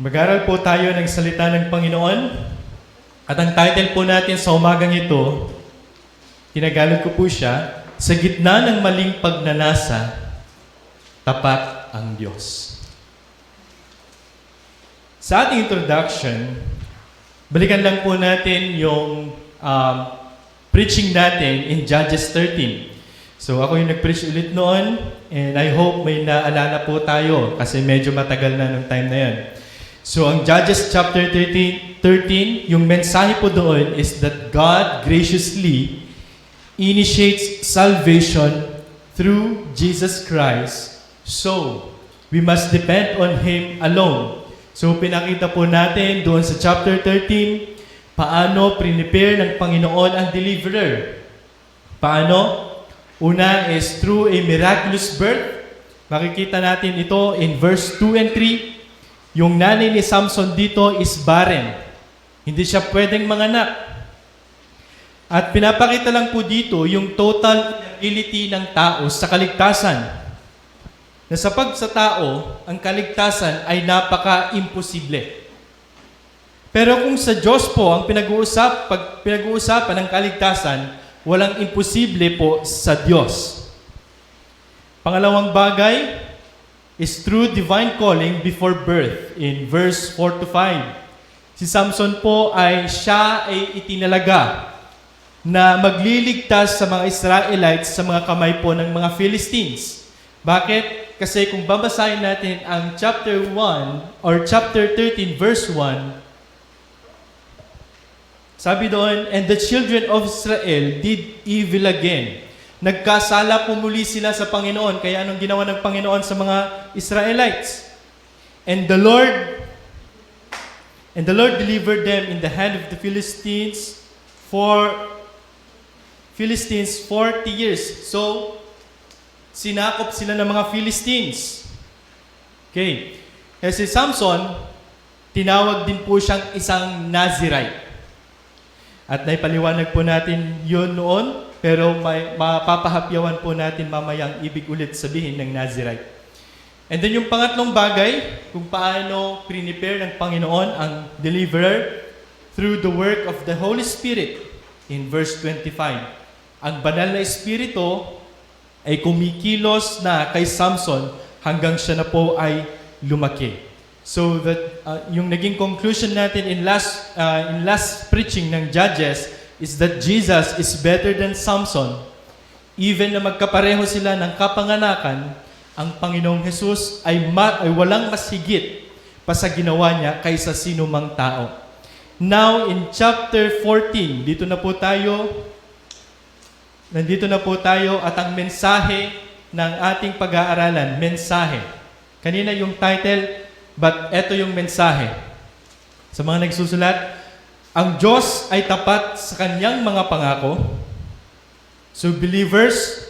Mag-aral po tayo ng salita ng Panginoon. At ang title po natin sa umagang ito, tinagalog ko po siya, Sa Gitna ng Maling Pagnanasa, Tapat ang Diyos. Sa ating introduction, balikan lang po natin yung preaching natin in Judges 13. So ako yung nag-preach ulit noon, and I hope may naalala po tayo kasi medyo matagal na nung time na yan. So ang Judges chapter 13, yung mensahe po doon is that God graciously initiates salvation through Jesus Christ. So, we must depend on Him alone. So pinakita po natin doon sa chapter 13, paano prepare ng Panginoon ang deliverer. Paano? Una is through a miraculous birth. Makikita natin ito in verse 2 and 3. Yung nanay ni Samson dito is barren. Hindi siya pwedeng manganak. At pinapakita lang po dito yung total inability ng tao sa kaligtasan. Na sa tao, ang kaligtasan ay napaka-imposible. Pero kung sa Diyos po ang pag pinag-uusapan ng kaligtasan, walang imposible po sa Diyos. Pangalawang bagay is through divine calling before birth in verse 4 to 5. Si Samson po siya ay itinalaga na magliligtas sa mga Israelites sa mga kamay po ng mga Philistines. Bakit? Kasi kung babasahin natin ang chapter 1 or chapter 13 verse 1, sabi doon, and the children of Israel did evil again. Nagkasala po muli sila sa Panginoon. Kaya anong ginawa ng Panginoon sa mga Israelites? And the Lord delivered them in the hand of the Philistines 40 years. So, sinakop sila ng mga Philistines. Okay. Kasi Samson, tinawag din po siyang isang Nazirite. At naipaliwanag po natin yun noon, pero mapapahapyawan po natin mamaya ang ibig ulit sabihin ng Nazirite. And then yung pangatlong bagay, kung paano prepare ng Panginoon ang deliverer through the work of the Holy Spirit in verse 25. Ang banal na Espiritu ay kumikilos na kay Samson hanggang siya na po ay lumaki. So that yung naging conclusion natin in last preaching ng Judges is that Jesus is better than Samson. Even na magkapareho sila ng kapanganakan, ang Panginoong Jesus ay walang mas higit pa sa ginawa niya kaysa sino mang tao. Now in chapter 14, nandito na po tayo at ang mensahe ng ating pag-aaralan, mensahe. Kanina yung title, but eto yung mensahe. Sa mga nagsusulat, ang Diyos ay tapat sa kanyang mga pangako. So believers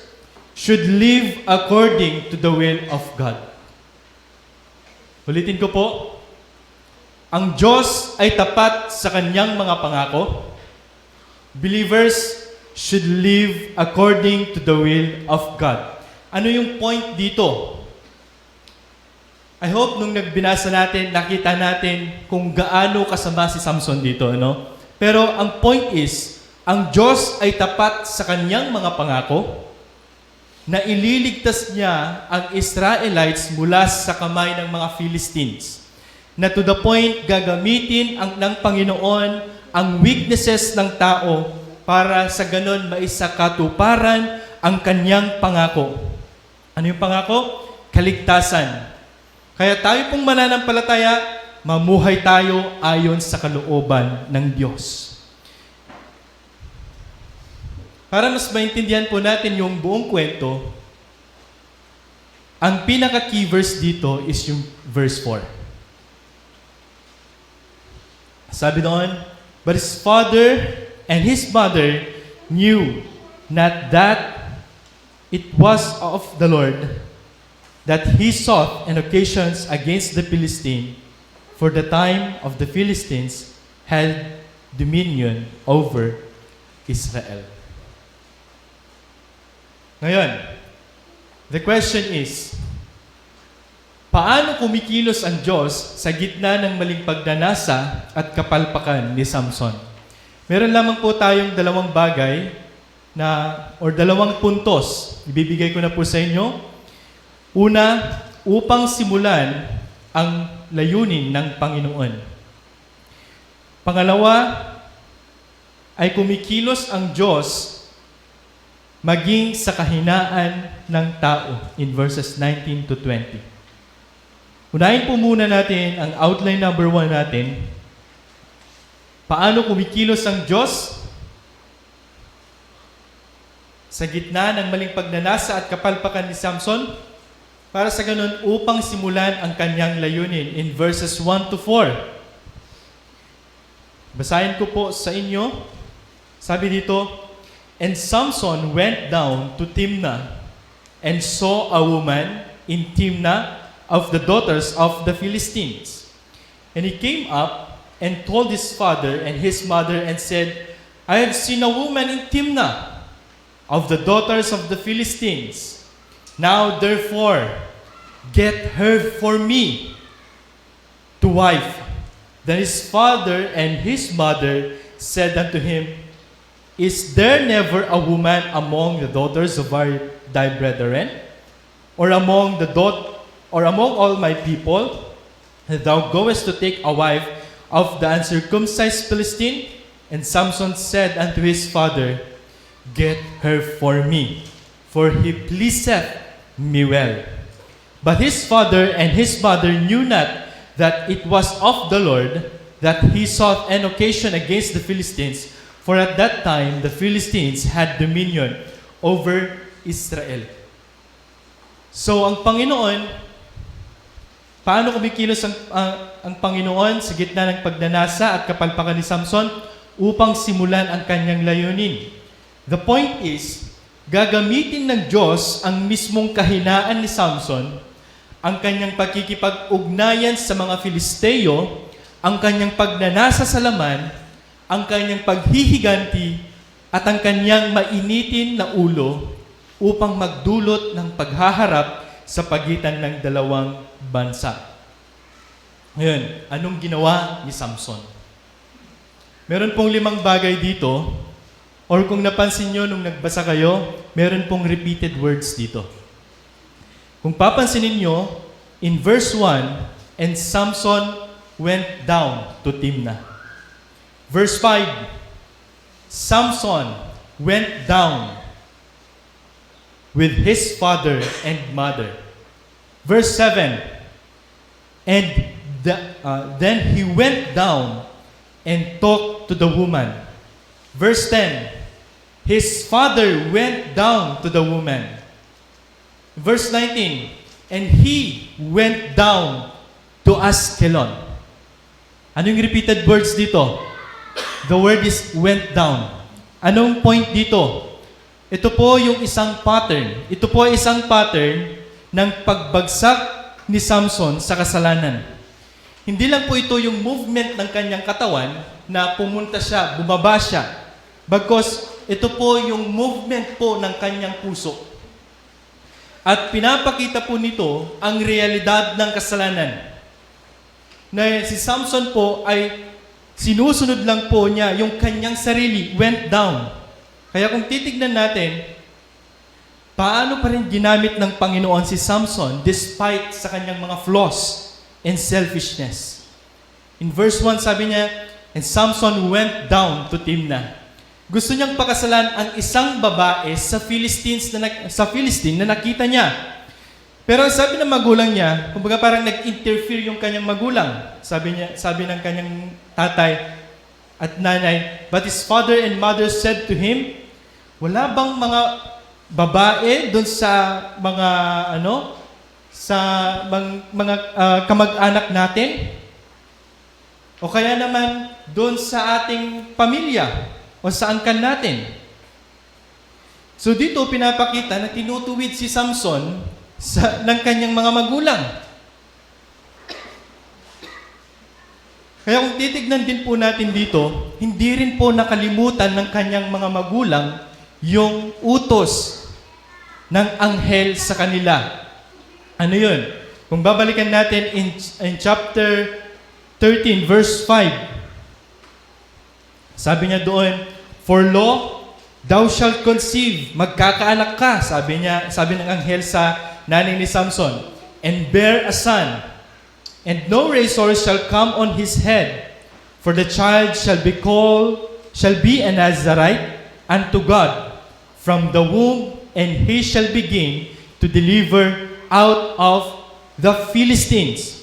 should live according to the will of God. Ulitin ko po. Ang Diyos ay tapat sa kanyang mga pangako. Believers should live according to the will of God. Ano yung point dito? I hope nung nagbinasa natin, nakita natin kung gaano kasama si Samson dito, no? Pero ang point is, ang Diyos ay tapat sa kanyang mga pangako na ililigtas niya ang Israelites mula sa kamay ng mga Philistines. Na to the point, gagamitin ng Panginoon ang weaknesses ng tao para sa ganon maisakatuparan ang kanyang pangako. Ano yung pangako? Kaligtasan. Kaya tayo pong mananampalataya, mamuhay tayo ayon sa kalooban ng Diyos. Para mas maintindihan po natin yung buong kwento, ang pinaka-key verse dito is yung verse 4. Sabi doon, but his father and his mother knew not that it was of the Lord, that he sought and occasions against the Philistine, for the time of the Philistines had dominion over Israel. Ngayon, the question is, Paano kumikilos ang Diyos sa gitna ng maling pagnanasa at kapalpakan ni Samson? Meron lamang po tayong dalawang bagay or dalawang puntos. Ibibigay ko na po sa inyo. Una, upang simulan ang layunin ng Panginoon. Pangalawa, ay kumikilos ang Diyos maging sa kahinaan ng tao in verses 19 to 20. Unahin po muna natin ang outline number 1 natin. Paano kumikilos ang Diyos sa gitna ng maling pagnanasa at kapalpakan ni Samson? Para sa ganun, upang simulan ang kanyang layunin in verses 1 to 4. Basahin ko po sa inyo. Sabi dito, "And Samson went down to Timnah and saw a woman in Timnah of the daughters of the Philistines. And he came up and told his father and his mother and said, I have seen a woman in Timnah of the daughters of the Philistines. Now therefore, get her for me to wife. Then his father and his mother said unto him, Is there never a woman among the daughters of thy brethren, or among all my people, that thou goest to take a wife of the uncircumcised Philistine? And Samson said unto his father, Get her for me, for he pleaseth me well. But his father and his mother knew not that it was of the Lord that he sought an occasion against the Philistines, for at that time the Philistines had dominion over Israel." So ang Panginoon, paano kumikilos ang Panginoon sa gitna ng pagnanasa at kapalpakan ni Samson upang simulan ang kanyang layunin? The point is, gagamitin ng Diyos ang mismong kahinaan ni Samson, ang kanyang pagkikipag-ugnayan sa mga Filisteo, ang kanyang pagnanasa sa laman, ang kanyang paghihiganti, at ang kanyang mainitin na ulo upang magdulot ng paghaharap sa pagitan ng dalawang bansa. Ngayon, anong ginawa ni Samson? Meron pong 5 bagay dito, or kung napansin nyo nung nagbasa kayo, meron pong repeated words dito. Kung papansinin nyo, in verse 1, and Samson went down to Timnah. Verse 5, Samson went down with his father and mother. Verse 7, and then he went down and talked to the woman. Verse 10, his father went down to the woman. Verse 19, and he went down to Askelon. Ano yung repeated words dito? The word is went down. Anong point dito? Ito po yung isang pattern. Ito po ay isang pattern ng pagbagsak ni Samson sa kasalanan. Hindi lang po ito yung movement ng kanyang katawan na pumunta siya, bumaba siya. Bagkus, ito po yung movement po ng kanyang puso. At pinapakita po nito ang realidad ng kasalanan. Na si Samson po ay sinusunod lang po niya yung kanyang sarili, went down. Kaya kung titignan natin, paano pa rin ginamit ng Panginoon si Samson despite sa kanyang mga flaws and selfishness. In verse 1 sabi niya, and Samson went down to Timnah. Gusto niyang pakasalan ang isang babae sa Philistine na nakita niya. Pero sabi ng magulang niya, kumbaga parang nag-interfere yung kanyang magulang. Sabi ng kanyang tatay at nanay, but his father and mother said to him, wala bang mga babae doon sa mga mga kamag-anak natin? O kaya naman doon sa ating pamilya o sa angkan natin? So dito pinapakita na tinutuwid si Samson ng kanyang mga magulang. Kaya kung titignan din po natin dito, hindi rin po nakalimutan ng kanyang mga magulang yung utos ng anghel sa kanila. Ano yun? Kung babalikan natin in chapter 13, verse 5, sabi niya doon, "For lo, thou shalt conceive," magkakaanak ka, sabi ng anghel sa nanay ni Samson, "and bear a son, and no razor shall come on his head, for the child shall be a Nazarite unto God from the womb, and he shall begin to deliver out of the Philistines."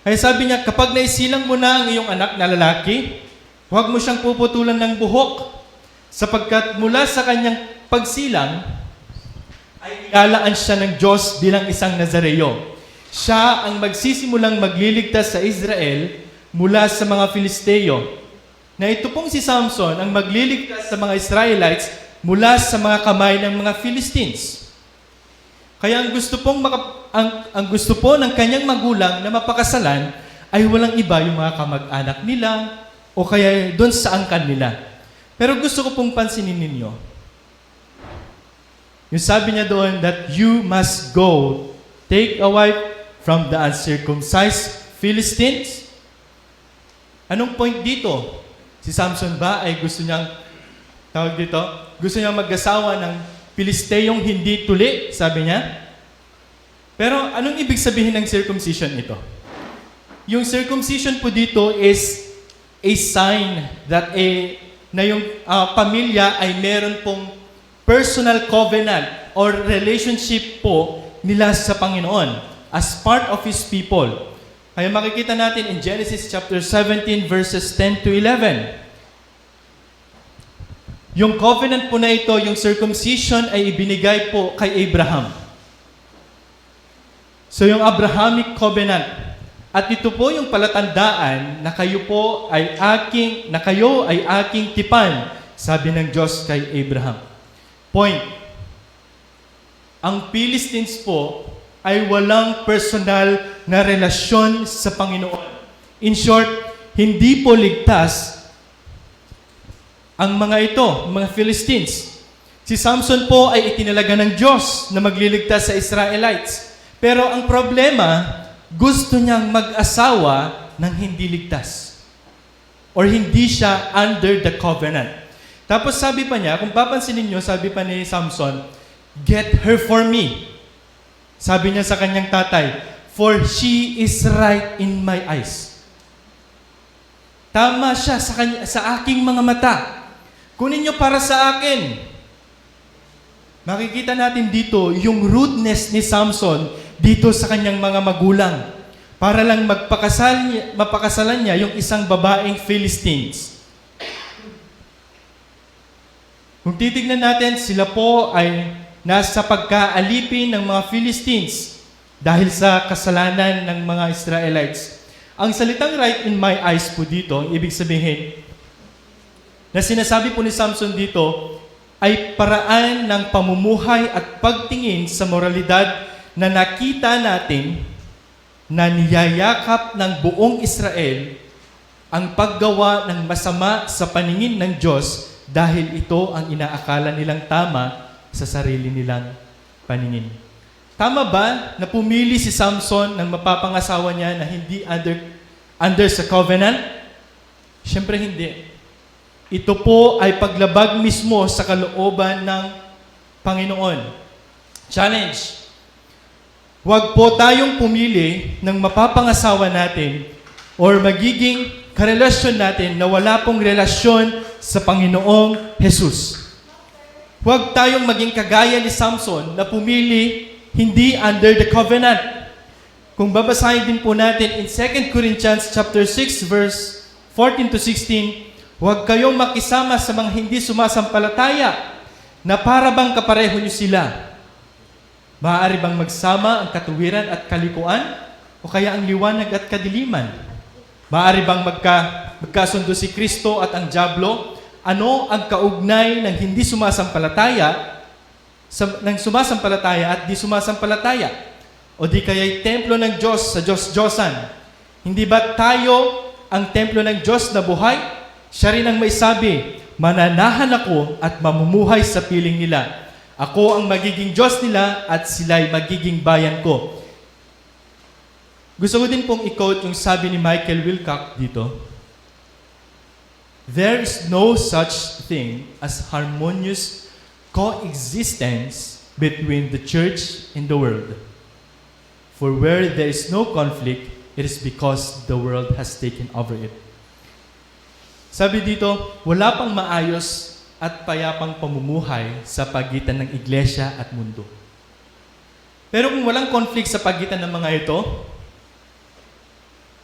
Kaya sabi niya, kapag naisilang mo na ang iyong anak na lalaki, huwag mo siyang puputulan ng buhok, sapagkat mula sa kanyang pagsilang, ay ilalaan siya ng Diyos bilang isang Nazareo. Siya ang magsisimulang magliligtas sa Israel mula sa mga Filisteo. Na ito pong si Samson ang magliligtas sa mga Israelites mula sa mga kamay ng mga Philistines. Kaya ang gusto po ng kanyang magulang na mapakasalan ay walang iba yung mga kamag-anak nila o kaya doon sa angkan nila. Pero gusto ko pong pansinin ninyo, yung sabi niya doon that you must go, take a wife from the uncircumcised Philistines. Anong point dito? Si Samson ba ay gusto niyang mag-asawa ng Pilisteyong hindi tuli, sabi niya? Pero anong ibig sabihin ng circumcision ito? Yung circumcision po dito is a sign that na yung pamilya ay meron pong personal covenant or relationship po nila sa Panginoon as part of His people. Kaya makikita natin in Genesis chapter 17 verses 10 to 11. Yung covenant po na ito, yung circumcision ay ibinigay po kay Abraham. So yung Abrahamic covenant, at ito po yung palatandaan na kayo ay aking tipan, sabi ng Diyos kay Abraham. Point. Ang Philistines po ay walang personal na relasyon sa Panginoon. In short, hindi po ligtas ang mga ito, mga Philistines. Si Samson po ay itinalaga ng Diyos na magliligtas sa Israelites. Pero ang problema, gusto niyang mag-asawa ng hindi ligtas. Or hindi siya under the covenant. Tapos sabi pa niya, kung papansinin niyo, sabi pa ni Samson, "Get her for me." Sabi niya sa kanyang tatay, "For she is right in my eyes." Tama siya sa aking mga mata. Kunin niyo para sa akin. Makikita natin dito yung rudeness ni Samson dito sa kanyang mga magulang para lang mapakasalan niya yung isang babaeng Philistines. Kung titignan natin, sila po ay nasa pagkaalipin ng mga Philistines dahil sa kasalanan ng mga Israelites. Ang salitang "right in my eyes" po dito, ibig sabihin, na sinasabi po ni Samson dito, ay paraan ng pamumuhay at pagtingin sa moralidad na nakita natin na niyayakap ng buong Israel ang paggawa ng masama sa paningin ng Diyos dahil ito ang inaakala nilang tama sa sarili nilang paningin. Tama ba na pumili si Samson ng mapapangasawa niya na hindi under sa covenant? Siyempre hindi. Ito po ay paglabag mismo sa kalooban ng Panginoon. Challenge. Huwag po tayong pumili ng mapapangasawa natin or magiging karelasyon natin na wala pong relasyon sa Panginoong Jesus. Huwag tayong maging kagaya ni Samson na pumili hindi under the covenant. Kung babasahin din po natin in 2 Corinthians chapter 6 verse 14 to 16, huwag kayong makisama sa mga hindi sumasampalataya na para bang kapareho niyo sila. Maaari bang magsama ang katuwiran at kalikuan o kaya ang liwanag at kadiliman? Maaari bang magkasundo si Kristo at ang dyablo? Ano ang kaugnay ng hindi sumasampalataya at di sumasampalataya? O di kaya'y templo ng Diyos sa Diyos-Diyosan? Hindi ba tayo ang templo ng Diyos na buhay? Siya rin ang may sabi, "Mananahan ako at mamumuhay sa piling nila." Ako ang magiging Diyos nila at sila'y magiging bayan ko. Gusto ko din pong i-quote yung sabi ni Michael Wilcock dito. There is no such thing as harmonious coexistence between the church and the world. For where there is no conflict, it is because the world has taken over it. Sabi dito, wala pang maayos at payapang pamumuhay sa pagitan ng iglesia at mundo. Pero kung walang conflict sa pagitan ng mga ito,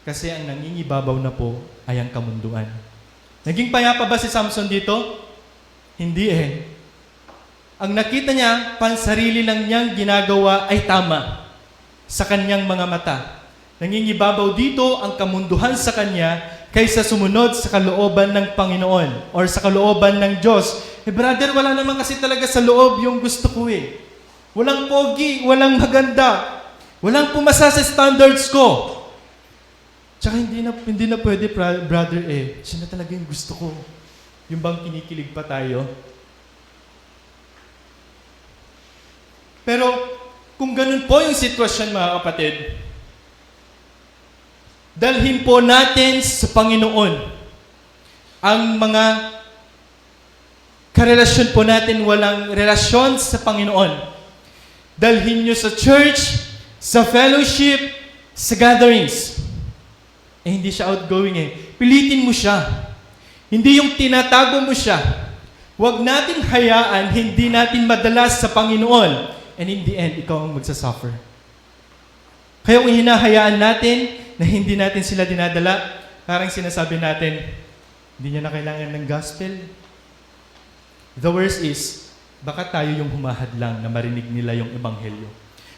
kasi ang nangingibabaw na po ay ang kamunduan. Naging payapa ba si Samson dito? Hindi eh. Ang nakita niya, pansarili lang niyang ginagawa ay tama sa kanyang mga mata. Nangingibabaw dito ang kamunduhan sa kanya kaysa sumunod sa kalooban ng Panginoon or sa kalooban ng Diyos. Brother, wala naman kasi talaga sa loob yung gusto ko eh. Walang pogi, walang maganda, walang pumasa sa standards ko. Tsaka hindi na pwede, brother eh. Siya na talaga yung gusto ko. Yung bang kinikilig pa tayo? Pero kung ganun po yung sitwasyon, mga kapatid, dalhin po natin sa Panginoon ang mga karelasyon po natin, walang relasyon sa Panginoon. Dalhin nyo sa church, sa fellowship, sa gatherings. Hindi siya outgoing eh. Pilitin mo siya. Hindi yung tinatago mo siya. Huwag natin hayaan, hindi natin madalas sa Panginoon. And in the end, ikaw ang magsasuffer. Kaya kung hinahayaan natin na hindi natin sila dinadala, parang sinasabi natin, hindi niya na kailangan ng gospel. The worst is, baka tayo yung humahadlang na marinig nila yung ebanghelyo.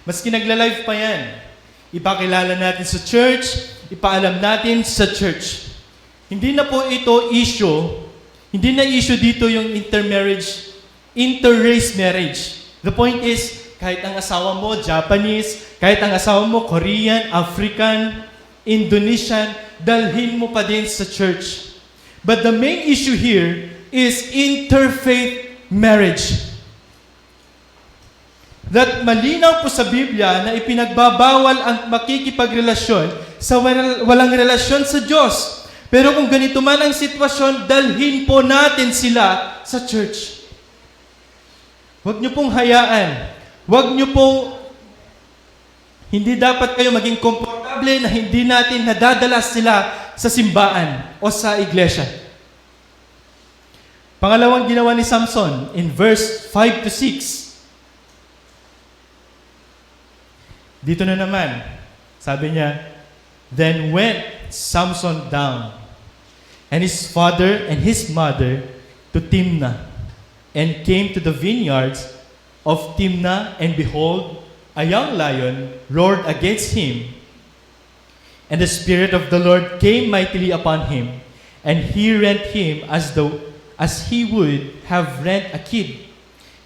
Maski nagla-live pa yan, ipakilala natin sa church, ipaalam natin sa church. Hindi na po ito issue, hindi na issue dito yung inter-race marriage. The point is, kahit ang asawa mo Japanese, kahit ang asawa mo Korean, African, Indonesian, dalhin mo pa din sa church. But the main issue here is interfaith marriage. That malinaw po sa Biblia na ipinagbabawal ang makikipagrelasyon sa walang relasyon sa Diyos. Pero kung ganito man ang sitwasyon, dalhin po natin sila sa church. Huwag niyo pong hayaan. Huwag niyo pong, hindi dapat kayo maging komportable na hindi natin nadadala sila sa simbahan o sa iglesia. Pangalawang ginawa ni Samson in verse 5 to 6. Dito na naman, sabi niya, Then went Samson down, and his father and his mother to Timnah, and came to the vineyards of Timnah, and behold, a young lion roared against him. And the Spirit of the Lord came mightily upon him, and he rent him as he would have rent a kid.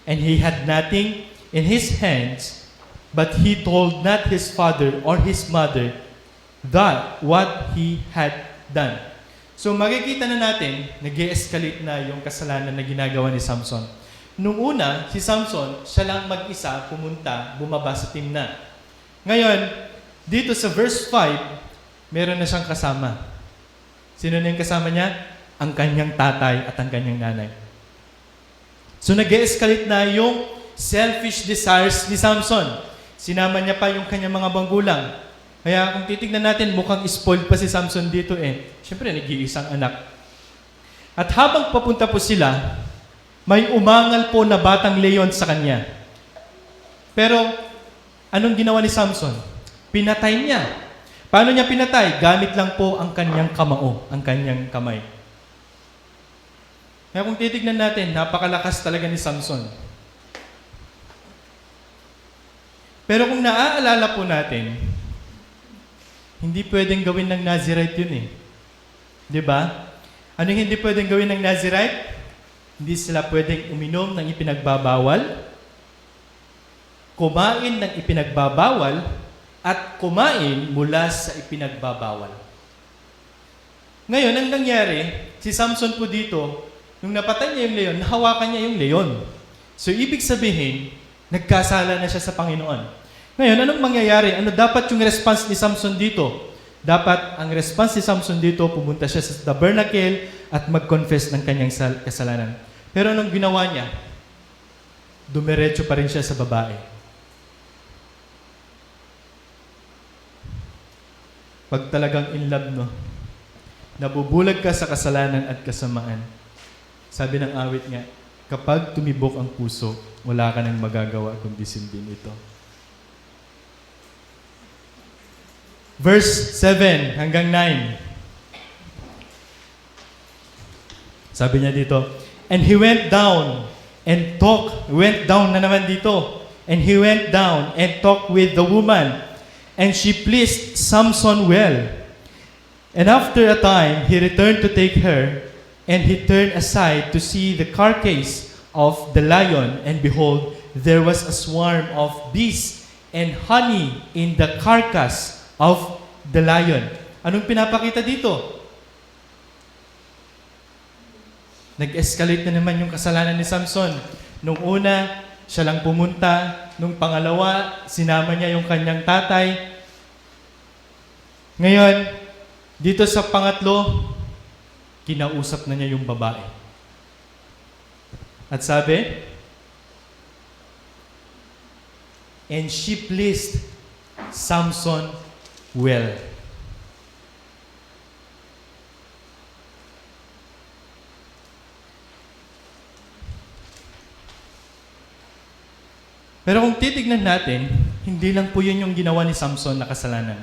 And he had nothing in his hands, but he told not his father or his mother that what he had done. So makikita na natin, nag-e-escalate na yung kasalanan na ginagawa ni Samson. Nung una, si Samson, siya lang mag-isa pumunta, bumaba sa Timnah. Ngayon, dito sa verse 5, meron na siyang kasama. Sino na yung kasama niya? Ang kanyang tatay at ang kanyang nanay. So nag-e-escalate na yung selfish desires ni Samson. Sinama niya pa yung kanyang mga magulang. Kaya kung titignan natin, mukhang spoiled pa si Samson dito eh. Siyempre, nag-iisang anak. At habang papunta po sila, may umangal po na batang leon sa kanya. Pero, anong ginawa ni Samson? Pinatay niya. Paano niya pinatay? Gamit lang po ang kanyang kamao, ang kanyang kamay. Kaya kung titignan natin, napakalakas talaga ni Samson. Pero kung naaalala po natin, hindi pwedeng gawin ng Nazirite yun eh. Di ba? Anong hindi pwedeng gawin ng Nazirite? Hindi sila pwedeng uminom ng ipinagbabawal, kumain ng ipinagbabawal, at kumain mula sa ipinagbabawal. Ngayon, ang nangyari, si Samson po dito, nung napatay niya yung leon, nahawakan niya yung leon. So, ibig sabihin, nagkasala na siya sa Panginoon. Ngayon, anong mangyayari? Ano dapat yung response ni Samson dito? Dapat ang response ni Samson dito, pumunta siya sa tabernacle at mag-confess ng kanyang kasalanan. Pero anong ginawa niya? Dumiretso pa rin siya sa babae. Pag talagang in love, no? Nabubulag ka sa kasalanan at kasamaan. Sabi ng awit nga, kapag tumibok ang puso, wala ka nang magagawa kundi sundin ito. Verse 7 hanggang 9. Sabi niya dito, and he went down na naman dito. And he went down and talked with the woman, and she pleased Samson well. And after a time, he returned to take her, and he turned aside to see the carcass of the lion, and behold, there was a swarm of bees and honey in the carcass of the lion. Anong pinapakita dito? Nag-escalate na naman yung kasalanan ni Samson. Nung una, siya lang pumunta. Nung pangalawa, sinama niya yung kanyang tatay. Ngayon, dito sa pangatlo, kinausap na niya yung babae. At sabi, and she pleased Samson well. Pero kung titignan natin, hindi lang po yun yung ginawa ni Samson na kasalanan.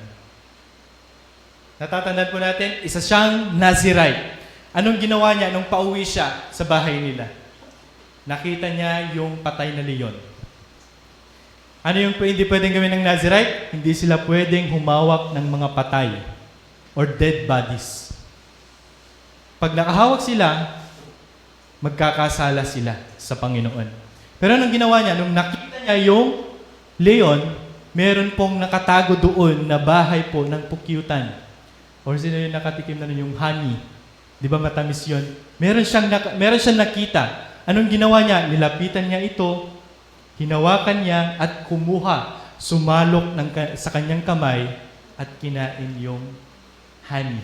Natatandaan po natin, isa siyang Nazirite. Anong ginawa niya nung pauwi siya sa bahay nila? Nakita niya yung patay na leon. Ano yung hindi pwedeng gawin ng Nazirite? Hindi sila pwedeng humawak ng mga patay or dead bodies. Pag nakahawak sila, magkakasala sila sa Panginoon. Pero anong ginawa niya? Nung nakita niya yung leon, meron pong nakatago doon na bahay po ng pukyutan. Or sino yung nakatikim na yung honey? Di ba matamis yun? Meron siyang nakita. Anong ginawa niya? Nilapitan niya ito, hinawakan niya at kumuha, sumalok sa kanyang kamay at kinain yung honey.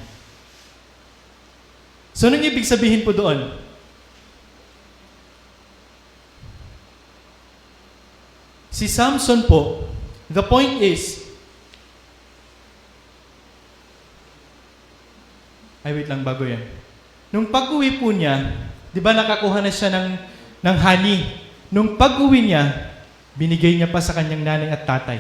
So, anong ibig sabihin po doon? Si Samson po, the point is, wait lang bago yan. Nung pag-uwi po niya, di ba nakakuha na siya ng honey? Nung pag-uwi niya, binigay niya pa sa kanyang nanay at tatay.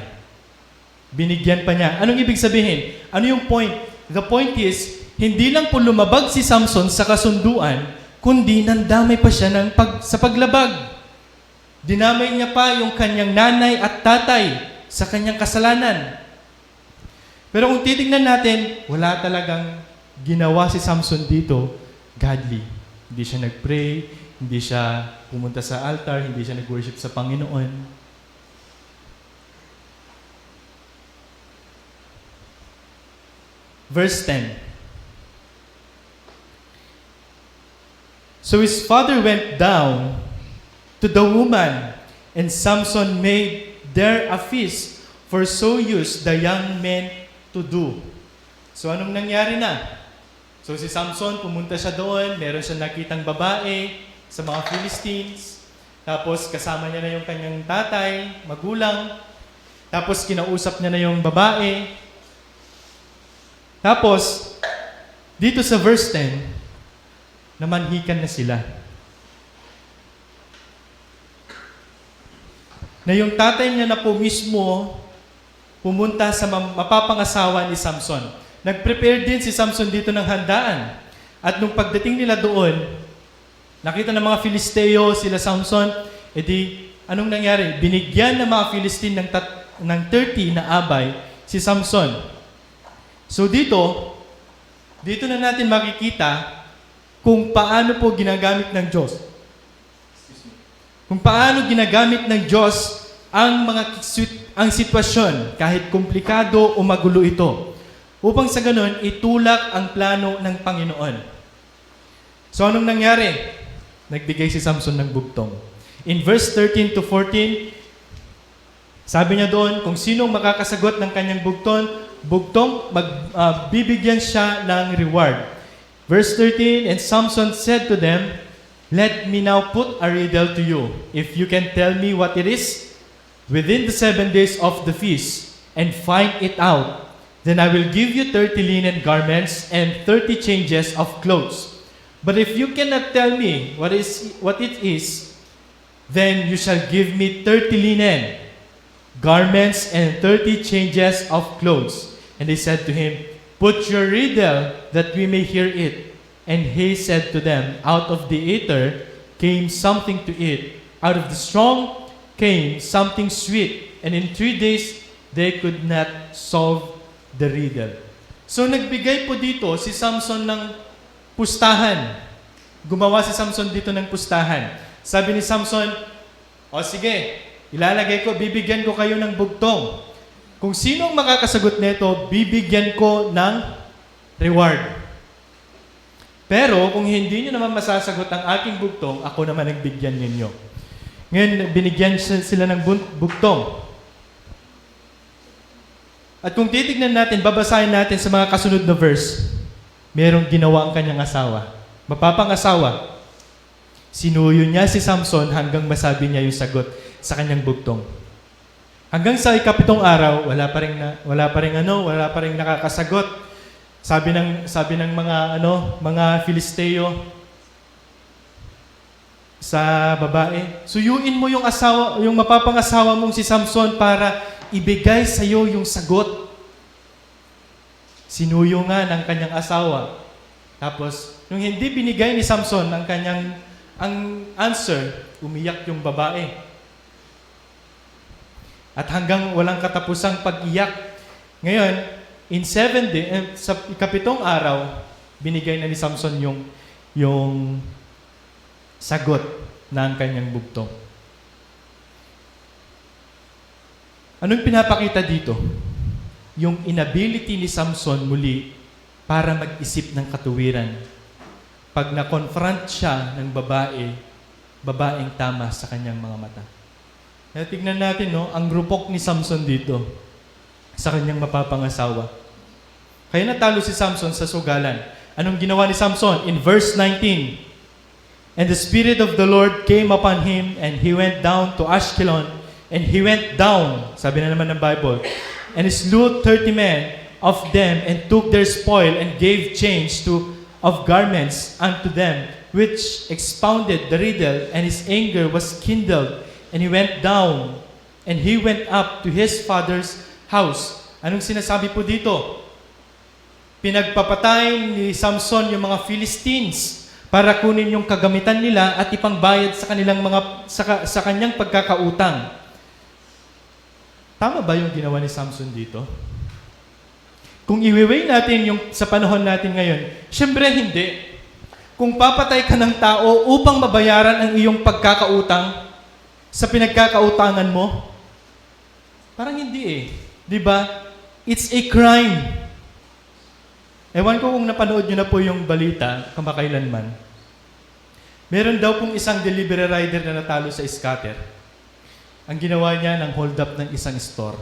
Binigyan pa niya. Anong ibig sabihin? Ano yung point? The point is, hindi lang po lumabag si Samson sa kasunduan, kundi nandamay pa siya sa paglabag. Dinamay niya pa yung kanyang nanay at tatay sa kanyang kasalanan. Pero kung titignan natin, wala talagang ginawa si Samson dito godly. Hindi siya nag-pray, hindi siya pumunta sa altar, hindi siya nag-worship sa Panginoon. Verse 10. So his father went down to the woman, and Samson made there a feast, for so used the young men to do. So anong nangyari na? So si Samson, pumunta siya doon, meron siya nakitang babae sa mga Philistines, tapos kasama niya na yung kanyang tatay, magulang, tapos kinausap niya na yung babae. Tapos, dito sa verse 10, namanhikan na sila. Na yung tatay niya na po mismo pumunta sa mapapangasawa ni Samson. Nag-prepare din si Samson dito ng handaan. At nung pagdating nila doon, nakita ng mga Filisteo sila Samson, edi anong nangyari? Binigyan ng mga Filistine ng 30 na abay si Samson. So dito na natin makikita kung paano po ginagamit ng Diyos. Kung paano ginagamit ng Diyos ang sitwasyon, kahit komplikado o magulo ito, upang sa ganun, itulak ang plano ng Panginoon. So, anong nangyari? Nagbigay si Samson ng bugtong. In verse 13 to 14, sabi niya doon, kung sinong makakasagot ng kanyang bugtong, bibigyan siya ng reward. Verse 13, and Samson said to them, let me now put a riddle to you. If you can tell me what it is within the 7 days of the feast, and find it out, then I will give you 30 linen garments and 30 changes of clothes. But if you cannot tell me what it is, then you shall give me 30 linen garments and 30 changes of clothes. And they said to him, put your riddle that we may hear it. And he said to them, out of the eater came something to eat. Out of the strong came something sweet. And in 3 days, they could not solve the riddle. So nagbigay po dito si Samson ng pustahan. Gumawa si Samson dito ng pustahan. Sabi ni Samson, o sige, bibigyan ko kayo ng bugtong. Kung sinong makakasagot nito, bibigyan ko ng reward. Pero kung hindi nyo naman masasagot ang aking bugtong, ako naman nagbigyan ninyo. Ngayon, binigyan sila ng bugtong. At kung titignan natin, babasahin natin sa mga kasunod na verse, merong ginawa ang kanyang asawa. Mapapangasawa. Sinuyo niya si Samson hanggang masabi niya yung sagot sa kanyang bugtong. Hanggang sa ikapitong araw, wala pa rin nakakasagot. Sabi ng mga Filisteo sa babae, suyuin mo yung mapapangasawa mong si Samson para ibigay sa iyo yung sagot. Sinuyo nga ng kanyang asawa. Tapos, nung hindi binigay ni Samson ang answer, umiyak yung babae. At hanggang walang katapusang pag-iyak. Ngayon, in 7 days, sa ikapitong araw, binigay na ni Samson yung sagot ng kanyang bugtong. Anong pinapakita dito? Yung inability ni Samson muli para mag-isip ng katuwiran. Pag na-confront siya ng babaeng tama sa kanyang mga mata. Tignan natin, ang rupok ni Samson dito sa kanyang mapapangasawa. Kaya natalo si Samson sa sugalan. Anong ginawa ni Samson? In verse 19, and the Spirit of the Lord came upon him, and he went down to Ashkelon, and he went down, sabi na naman ng Bible, and he slew 30 men of them, and took their spoil, and gave change of garments unto them, which expounded the riddle, and his anger was kindled. And he went down, and he went up to his father's house. Anong sinasabi po dito? Pinagpapatay ni Samson yung mga Philistines para kunin yung kagamitan nila at ipangbayad sa kanyang pagkakautang. Tama ba yung ginawa ni Samson dito? Kung i-weigh natin yung sa panahon natin ngayon, syempre hindi. Kung papatay ka ng tao upang mabayaran ang iyong pagkakautang, sa pinagkakautangan mo? Parang hindi Di ba? It's a crime. Ewan ko kung napanood nyo na po yung balita kamakailanman. Meron daw pong isang delivery rider na natalo sa scatter. Ang ginawa niya ng hold up ng isang store.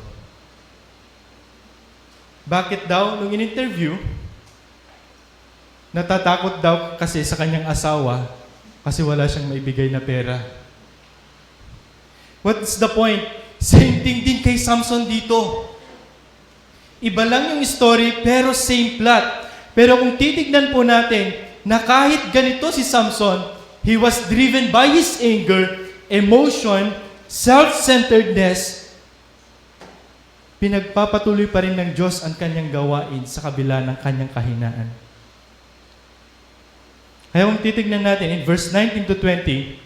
Bakit daw? Nung in-interview, natatakot daw kasi sa kanyang asawa kasi wala siyang maibigay na pera. What's the point? Same thing din kay Samson dito. Iba lang yung story, pero same plot. Pero kung titignan po natin, na kahit ganito si Samson, he was driven by his anger, emotion, self-centeredness, pinagpapatuloy pa rin ng Diyos ang kanyang gawain sa kabila ng kanyang kahinaan. Kaya kung titignan natin, in verse 19 to 20,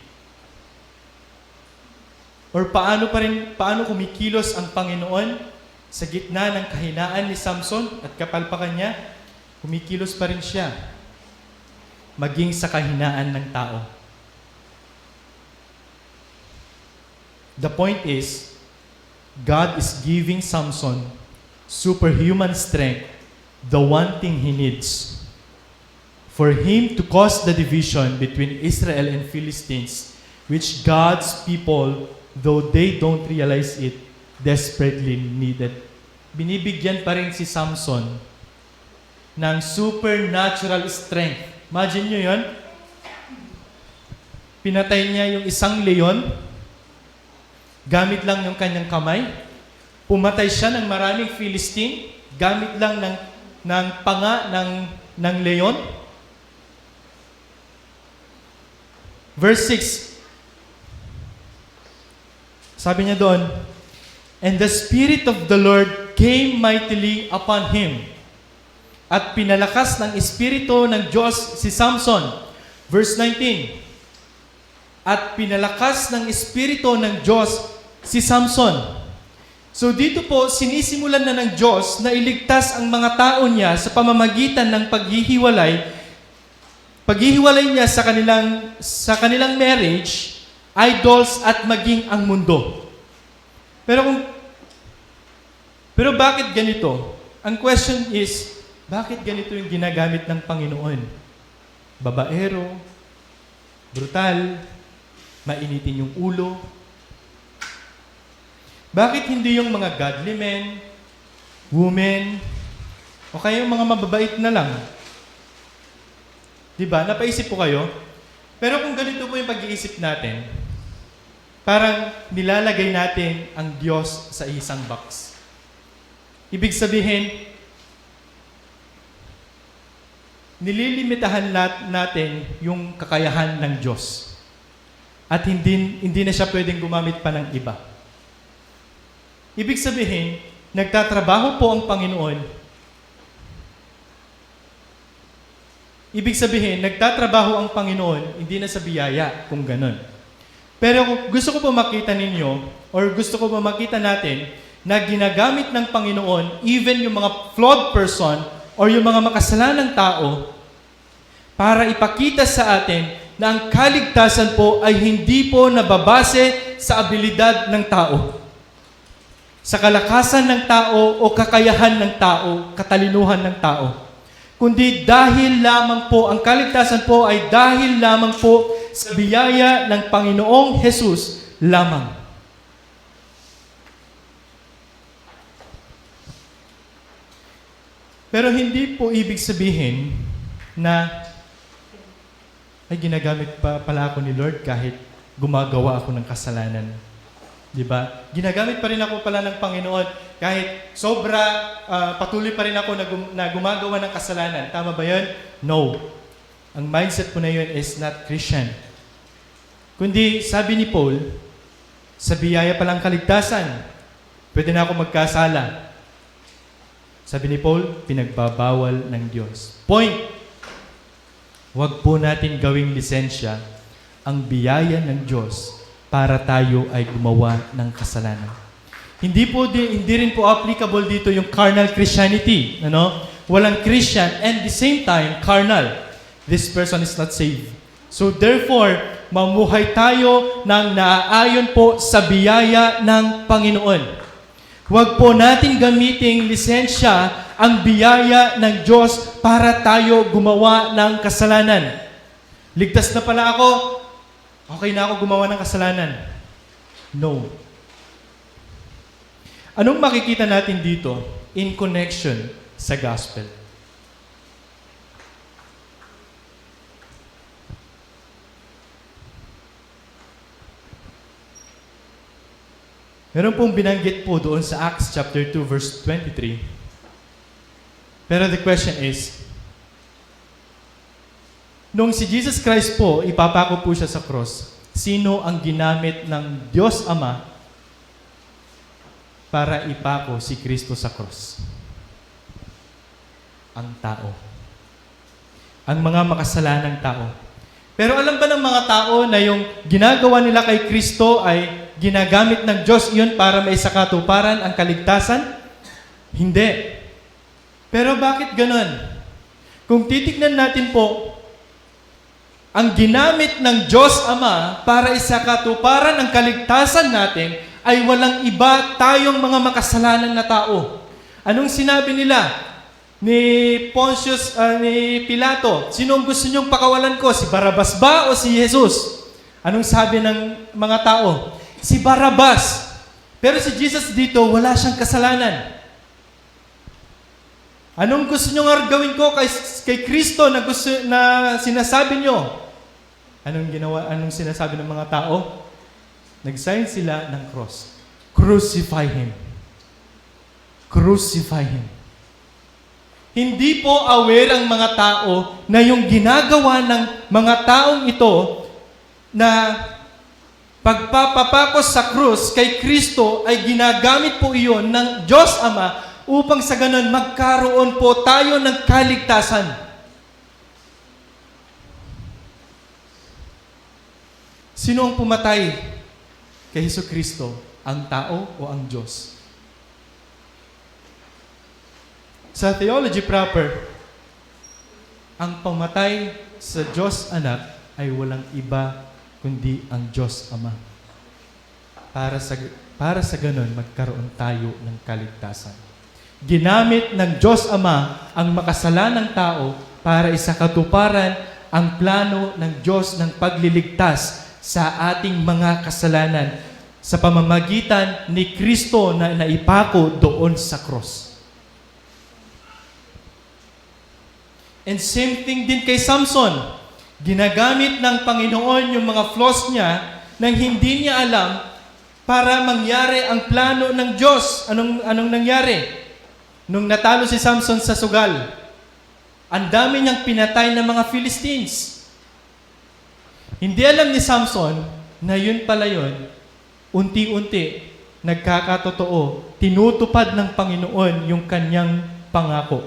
or paano kumikilos ang Panginoon sa gitna ng kahinaan ni Samson at kapalpakan niya, kumikilos pa rin siya maging sa kahinaan ng tao. The point is, God is giving Samson superhuman strength, the one thing he needs for him to cause the division between Israel and Philistines. which God's people, though they don't realize it, desperately needed. Binibigyan pa rin si Samson ng supernatural strength. Imagine nyo yun? Pinatay niya yung isang leon, gamit lang yung kanyang kamay. Pumatay siya ng maraming Philistine, gamit lang ng panga ng leon. Verse 6, sabi niya doon, "And the Spirit of the Lord came mightily upon him." At pinalakas ng Espiritu ng Diyos si Samson. Verse 19, at pinalakas ng Espiritu ng Diyos si Samson. So dito po, sinisimulan na ng Diyos na iligtas ang mga tao niya sa pamamagitan ng paghihiwalay niya sa kanilang marriage, idols at maging ang mundo. Pero bakit ganito? Ang question is, bakit ganito yung ginagamit ng Panginoon? Babaero, brutal, mainitin yung ulo. Bakit hindi yung mga godly men, women, o kaya yung mga mababait na lang? Diba? Napaisip po kayo? Pero kung ganito po yung pag-iisip natin, parang nilalagay natin ang Diyos sa isang box. Ibig sabihin, nililimitahan natin yung kakayahan ng Diyos. At hindi na siya pwedeng gumamit pa ng iba. Ibig sabihin, nagtatrabaho po ang Panginoon. Ibig sabihin, nagtatrabaho ang Panginoon, hindi na sa biyaya, kung ganun. Pero gusto ko po makita ninyo, or gusto ko po makita natin, na ginagamit ng Panginoon, even yung mga flawed person, or yung mga makasalanang tao, para ipakita sa atin na ang kaligtasan po ay hindi po nababase sa abilidad ng tao, sa kalakasan ng tao o kakayahan ng tao, katalinuhan ng tao. Kundi dahil lamang po, ang kaligtasan po ay dahil lamang po sa biyaya ng Panginoong Jesus lamang. Pero hindi po ibig sabihin na ay ginagamit pala ako ni Lord kahit gumagawa ako ng kasalanan. Diba? Ginagamit pa rin ako pala ng Panginoon kahit patuloy pa rin ako na gumagawa ng kasalanan. Tama ba yun? No. Ang mindset po na yun is not Christian. Kundi, sabi ni Paul, sa biyaya palang kaligtasan, pwede na ako magkasala. Sabi ni Paul, pinagbabawal ng Diyos. Point. Huwag po natin gawing lisensya ang biyaya ng Diyos para tayo ay gumawa ng kasalanan. Hindi rin po applicable dito yung carnal Christianity. Walang Christian and the same time, carnal. This person is not saved. So therefore, mamuhay tayo ng naaayon po sa biyaya ng Panginoon. Huwag po natin gamiting lisensya ang biyaya ng Diyos para tayo gumawa ng kasalanan. Ligtas na pala ako, okay na ako gumawa ng kasalanan. No. Anong makikita natin dito in connection sa gospel? Meron pong binanggit po doon sa Acts chapter 2 verse 23. Pero the question is, nung si Jesus Christ po, ipapako po siya sa cross, sino ang ginamit ng Diyos Ama para ipako si Kristo sa cross? Ang tao. Ang mga makasalanang tao. Pero alam ba ng mga tao na yung ginagawa nila kay Kristo ay ginagamit ng Diyos iyon para may sakatuparan ang kaligtasan? Hindi. Pero bakit ganon? Kung titignan natin po, ang ginamit ng Diyos Ama para isakatuparan ang kaligtasan natin ay walang iba tayong mga makasalanan na tao. Anong sinabi nila ni Pilato? Sinong gusto niyong pakawalan ko? Si Barabas ba o si Jesus? Anong sabi ng mga tao? Si Barrabas. Pero si Jesus dito, wala siyang kasalanan. Anong gusto nyo nga gawin ko kay Kristo na sinasabi nyo? Anong sinasabi ng mga tao? Nag-sign sila ng cross. Crucify Him. Crucify Him. Hindi po aware ang mga tao na yung ginagawa ng mga taong ito na pagpapapakos sa krus kay Kristo ay ginagamit po iyon ng Diyos Ama upang sa ganun magkaroon po tayo ng kaligtasan. Sino ang pumatay kay Jesucristo? Ang tao o ang Diyos? Sa theology proper, ang pamatay sa Diyos Anak ay walang iba kundi ang Diyos Ama. Para sa ganun, magkaroon tayo ng kaligtasan. Ginamit ng Diyos Ama ang makasalanang tao para isakatuparan ang plano ng Diyos ng pagliligtas sa ating mga kasalanan sa pamamagitan ni Kristo na naipako doon sa cross. And same thing din kay Samson. Ginagamit ng Panginoon yung mga flaws niya nang hindi niya alam para mangyari ang plano ng Diyos. Anong nangyari? Nung natalo si Samson sa sugal, ang dami niyang pinatay ng mga Philistines. Hindi alam ni Samson na yun pala yun, unti-unti, nagkakatotoo, tinutupad ng Panginoon yung kanyang pangako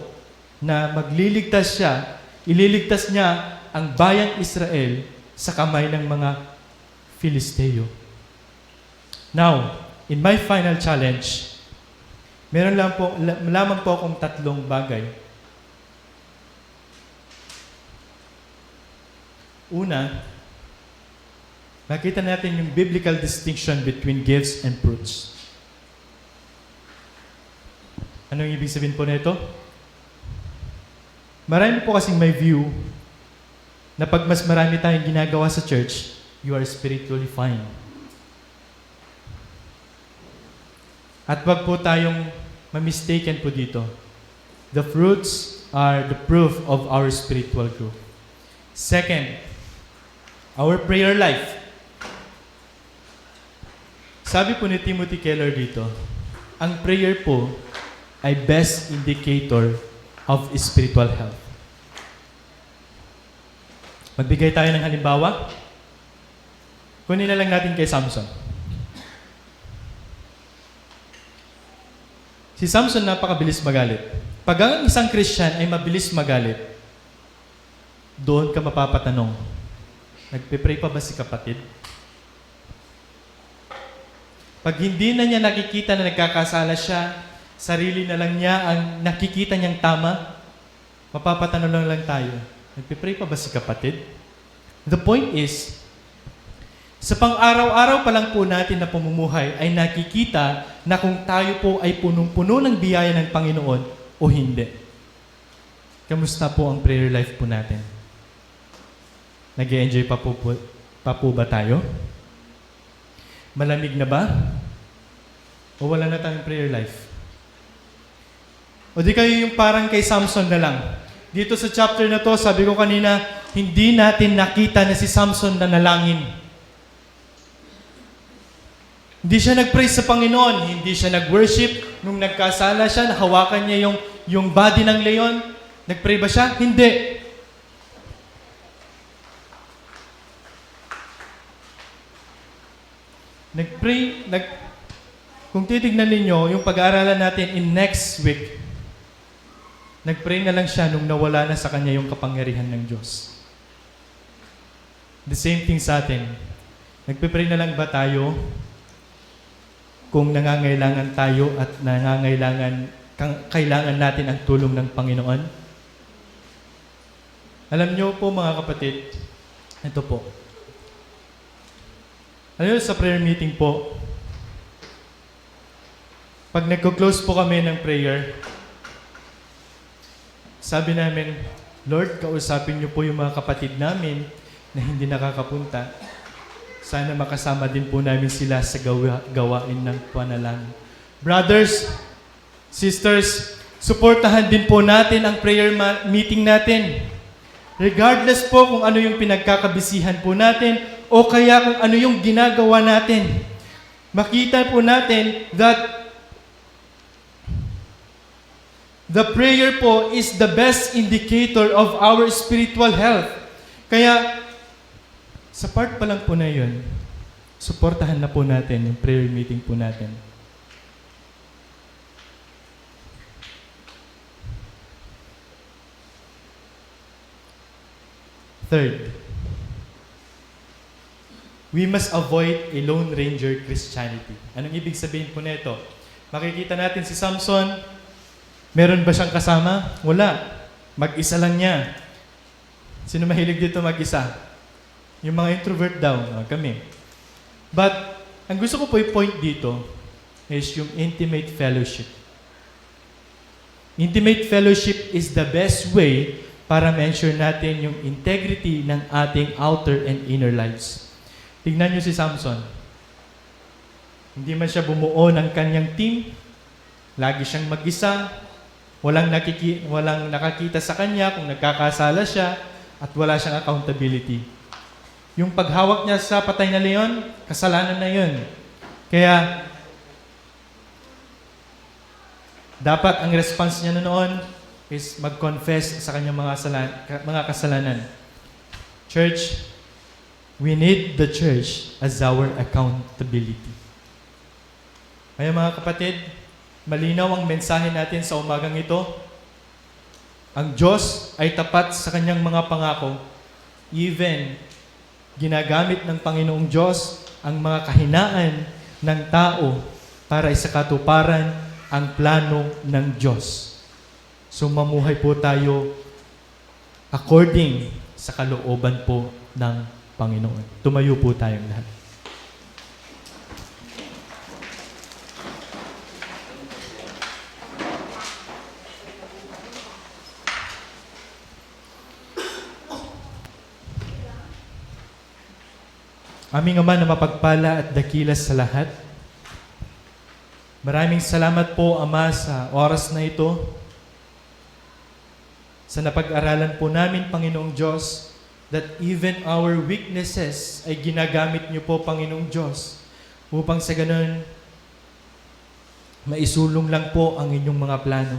na magliligtas siya, ililigtas niya ang bayang Israel sa kamay ng mga Filisteo. Now, in my final challenge, meron lamang po akong 3 bagay. Una, makita natin yung biblical distinction between gifts and fruits. Anong ibig sabihin po nito? Marami po kasing may view na pag mas marami tayong ginagawa sa church, you are spiritually fine. At wag po tayong ma-mistaken po dito. The fruits are the proof of our spiritual growth. Second, our prayer life. Sabi po ni Timothy Keller dito, ang prayer po ay best indicator of spiritual health. Magbigay tayo ng halimbawa. Kunin na lang natin kay Samson. Si Samson napakabilis magalit. Pag ang isang Christian ay mabilis magalit, doon ka mapapatanong, nagpe-pray pa ba si kapatid? Pag hindi na niya nakikita na nagkakasala siya, sarili na lang niya ang nakikita niyang tama, mapapatanong lang tayo, nagpe-pray pa ba si kapatid? The point is, sa pang-araw-araw pa lang po natin na pamumuhay ay nakikita na kung tayo po ay punong-puno ng biyaya ng Panginoon o hindi. Kamusta po ang prayer life po natin? Nag-e-enjoy pa po ba tayo? Malamig na ba? O wala na tayong prayer life? O di kayo yung parang kay Samson na lang. Dito sa chapter na to, sabi ko kanina, hindi natin nakita na si Samson na nalangin. Hindi siya nag-praise sa Panginoon, hindi siya nag-worship. Nung nagkasala siya, nahawakan niya yung body ng leon. Nag-pray ba siya? Hindi. Kung titignan ninyo, yung pag-aaralan natin in next week, nag-pray na lang siya nung nawala na sa kanya yung kapangyarihan ng Diyos. The same thing sa atin. Nagpe-pray na lang ba tayo kung nangangailangan tayo at kailangan natin ang tulong ng Panginoon? Alam niyo po mga kapatid, ito po. Alam niyo sa prayer meeting po, pag nagko-close po kami ng prayer, sabi namin, Lord, kausapin niyo po yung mga kapatid namin na hindi nakakapunta. Sana makasama din po namin sila sa gawain ng panalangin. Brothers, sisters, suportahan din po natin ang prayer meeting natin. Regardless po kung ano yung pinagkakabisihan po natin o kaya kung ano yung ginagawa natin. Makita po natin that the prayer po is the best indicator of our spiritual health. Kaya, sa part pa lang po na yun, suportahan na po natin yung prayer meeting po natin. Third, we must avoid a Lone Ranger Christianity. Anong ibig sabihin po nito? Makikita natin si Samson, meron ba siyang kasama? Wala. Mag-isa lang niya. Sino mahilig dito mag-isa? Yung mga introvert daw, kami. But, ang gusto ko po i-point dito is yung intimate fellowship. Intimate fellowship is the best way para ma-ensure natin yung integrity ng ating outer and inner lives. Tignan niyo si Samson. Hindi man siya bumuo ng kanyang team. Lagi siyang mag-isa. Walang nakakita sa kanya kung nagkakasala siya at wala siyang accountability. Yung paghawak niya sa patay na leon, kasalanan na yun. Kaya, dapat ang response niya noon is mag-confess sa kanyang mga kasalanan. Church, we need the church as our accountability. Kaya mga kapatid, malinaw ang mensahe natin sa umagang ito. Ang Diyos ay tapat sa kanyang mga pangako. Even ginagamit ng Panginoong Diyos ang mga kahinaan ng tao para isakatuparan ang plano ng Diyos. So mamuhay po tayo according sa kalooban po ng Panginoon. Tumayo po tayong lahat. Aming Ama na mapagpala at dakila sa lahat, maraming salamat po, Ama, sa oras na ito, sa napag-aralan po namin, Panginoong Diyos, that even our weaknesses ay ginagamit niyo po, Panginoong Diyos, upang sa ganun, maisulong lang po ang inyong mga plano.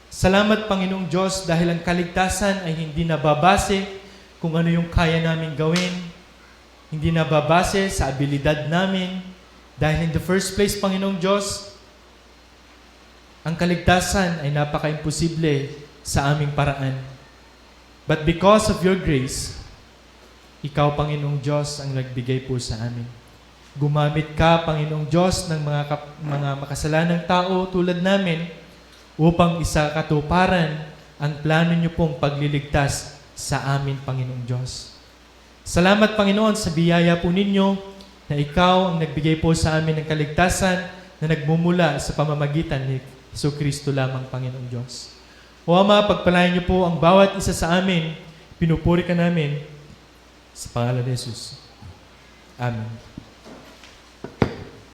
Salamat, Panginoong Diyos, dahil ang kaligtasan ay hindi nababase kung ano yung kaya namin gawin, hindi nababase sa abilidad namin, dahil in the first place, Panginoong Diyos, ang kaligtasan ay napaka-imposible sa aming paraan. But because of your grace, ikaw, Panginoong Diyos, ang nagbigay po sa amin. Gumamit ka, Panginoong Diyos, ng mga makasalanang tao tulad namin upang isakatuparan ang plano niyo pong pagliligtas sa amin, Panginoong Diyos. Salamat, Panginoon, sa biyaya po ninyo na ikaw ang nagbigay po sa amin ng kaligtasan na nagmumula sa pamamagitan ni Jesucristo lamang, Panginoong Diyos. O Ama, pagpalain niyo po ang bawat isa sa amin. Pinupuri ka namin sa pangalan ni Jesus. Amen.